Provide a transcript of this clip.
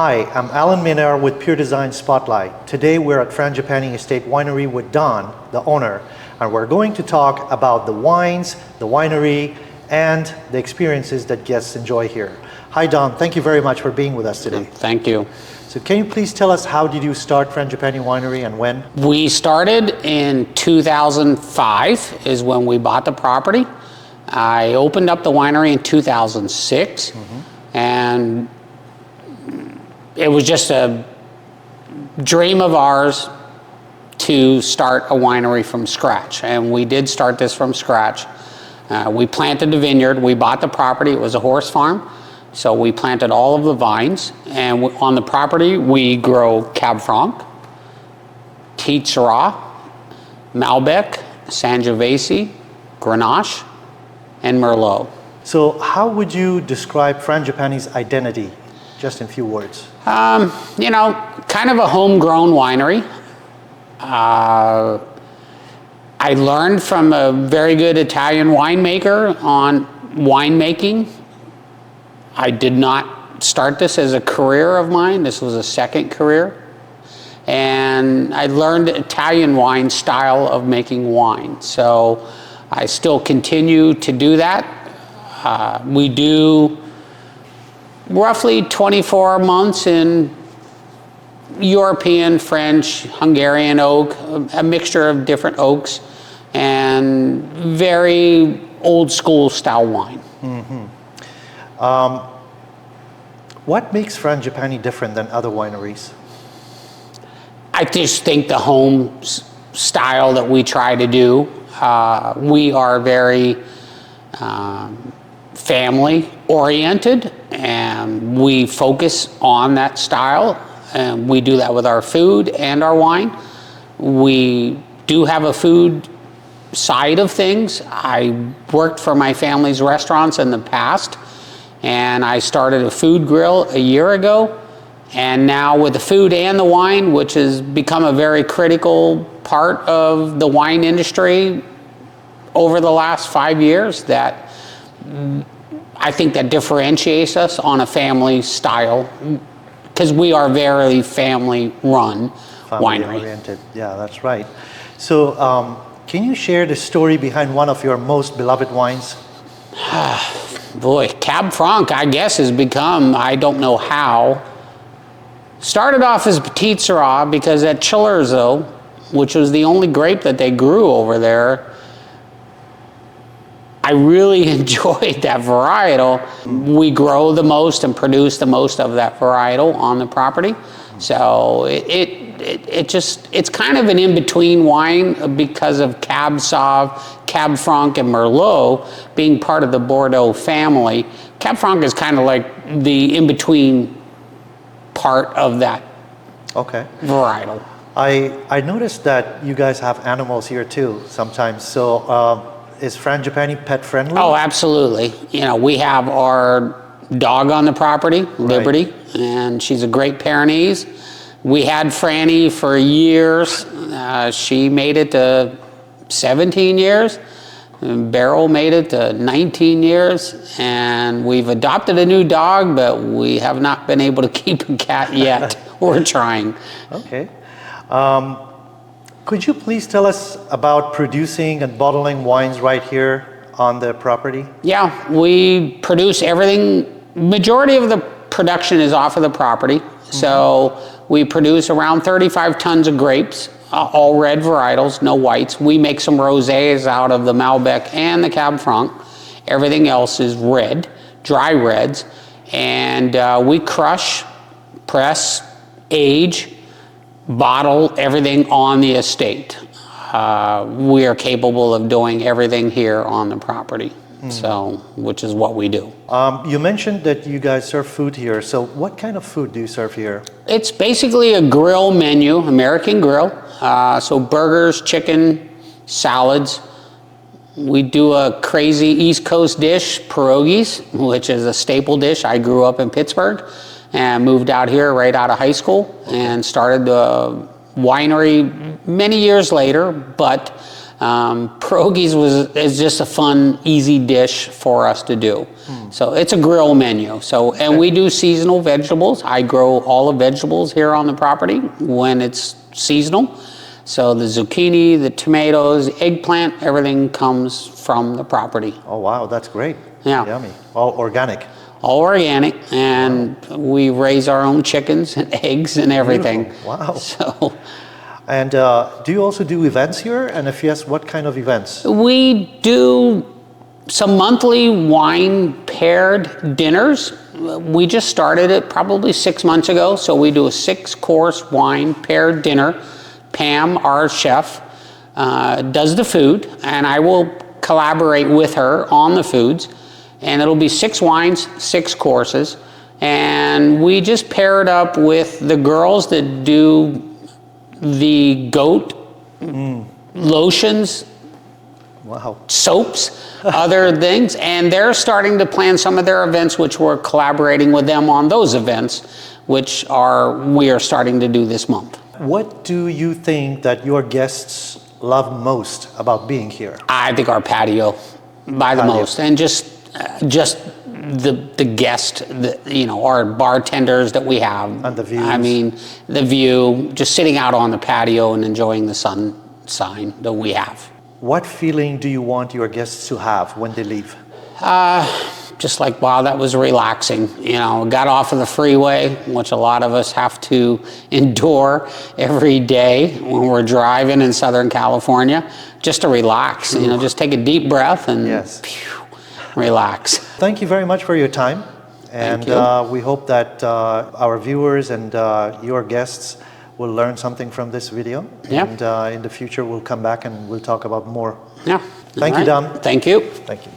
Hi, I'm Alan Mainayar with Pure Designs Spotlight. Today we're at Frangipani Estate Winery with Don, the owner, and we're going to talk about the wines, the winery, and the experiences that guests enjoy here. Hi Don, thank you very much for being with us today. Thank you. So can you please tell us, how did you start Frangipani Winery and when? We started in 2005 is when we bought the property. I opened up the winery in 2006, and it was just a dream of ours to start a winery from scratch, and we did start this from scratch. We planted the vineyard, we bought the property, it was a horse farm, so we planted all of the vines, and on the property we grow Cab Franc, Teat Syrah, Malbec, Sangiovese, Grenache, and Merlot. So how would you describe Frangipani's identity, just in a few words? You know, kind of a homegrown winery. I learned from a very good Italian winemaker on winemaking. I did not start this as a career of mine. This was a second career. And I learned Italian wine style of making wine. So I still continue to do that. We do roughly 24 months in European, French, Hungarian oak, a mixture of different oaks, and very old school style wine. What makes Frangipani different than other wineries? I just think the home style that we try to do. We are very family oriented, and we focus on that style, and we do that with our food and our wine. We do have a food side of things. I worked for my family's restaurants in the past, and I started a food grill a year ago, and now with the food and the wine, which has become a very critical part of the wine industry over the last 5 years, that I think that differentiates us on a family style, because we are very family run winery. Oriented. Yeah, that's right. So can you share the story behind one of your most beloved wines? Boy, Cab Franc, I guess, has become, I don't know how. Started off as Teat Syrah because at Chillerzo, which was the only grape that they grew over there, I really enjoyed that varietal. We grow the most and produce the most of that varietal on the property. So it's kind of an in-between wine because of Cab Sauv, Cab Franc, and Merlot being part of the Bordeaux family. Cab Franc is kind of like the in-between part of that varietal. I noticed that you guys have animals here too sometimes. So is Frangipani pet friendly? Oh, absolutely. You know, we have our dog on the property, Liberty, and she's a Great Pyrenees. We had Franny for years. She made it to 17 years. And Beryl made it to 19 years. And we've adopted a new dog, but we have not been able to keep a cat yet. We're trying. Okay. Could you please tell us about producing and bottling wines right here on the property? Yeah, we produce everything. Majority of the production is off of the property. So we produce around 35 tons of grapes, all red varietals, no whites. We make some rosés out of the Malbec and the Cab Franc. Everything else is red, dry reds. And we crush, press, age, bottle everything on the estate. We are capable of doing everything here on the property, so which is what we do. You mentioned that you guys serve food here. So what kind of food do you serve here? It's basically a grill menu, American grill. So burgers, chicken, salads. We do a crazy East Coast dish, pierogies, which is a staple dish. I grew up in Pittsburgh and moved out here right out of high school and started the winery many years later, but Pierogies is just a fun, easy dish for us to do. So it's a grill menu. So, and we do seasonal vegetables. I grow all the vegetables here on the property when it's seasonal. So the zucchini, the tomatoes, eggplant, everything comes from the property. Oh wow, that's great. Yeah. Yummy. All organic. All organic, and we raise our own chickens and eggs and everything. Beautiful. Wow. So, And do you also do events here? And if yes, what kind of events? we do some monthly wine paired dinners. We just started it probably 6 months ago. So we do a 6-course wine paired dinner. Pam, our chef, does the food, and I will collaborate with her on the foods. And it'll be 6 wines, 6 courses. And we just pair it up with the girls that do the goat lotions, Wow. soaps, other things, and they're starting to plan some of their events, which we're collaborating with them on those events, which we are starting to do this month. What do you think that your guests love most about being here? I think our patio by the most, and just the guest, our bartenders that we have. And the views. I mean, the view, just sitting out on the patio and enjoying the sunshine that we have. What feeling do you want your guests to have when they leave? Just like, wow, that was relaxing. Got off of the freeway, which a lot of us have to endure every day when we're driving in Southern California, just to relax, just take a deep breath and relax. Thank you very much for your time. And Thank you. we hope that our viewers and your guests will learn something from this video. Yeah. And in the future, we'll come back and we'll talk about more. Yeah. Thank you, All right. Dom. Thank you. Thank you.